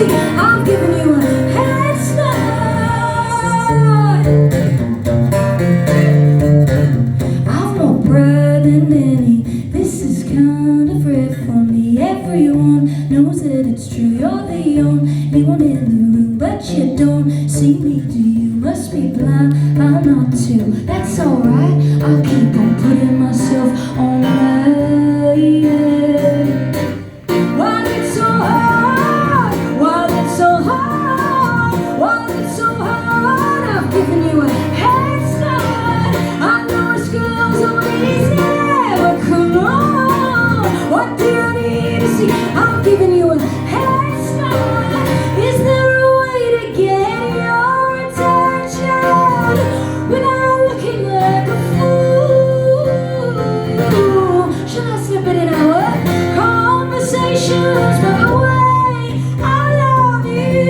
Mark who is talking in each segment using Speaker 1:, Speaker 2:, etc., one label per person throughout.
Speaker 1: see, I've given you a head start. I've more pride than any. This is kind of rare for me. Everyone knows that it's true. You're the only one in the room, but you don't see me, do you? Must be blind, I'm not too. That's alright, I'll keep on putting myself on my Why it's so hard? Why it's so hard? Why it's so hard? I've given you a head start. I know it's girls always never come on. What do you need to see? I'm giving you a head start. Is there a way to get your attention without looking like a fool? Should I slip it in our conversations by the way I love you?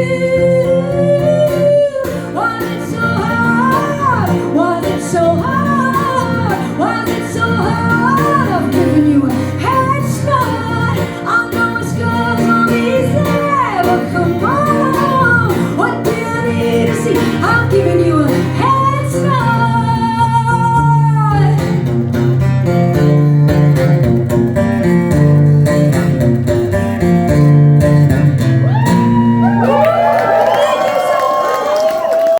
Speaker 1: Why it's so hard? Why it's so hard? Why it's so hard? I've given you a head start. I know it's 'cause all these never come on.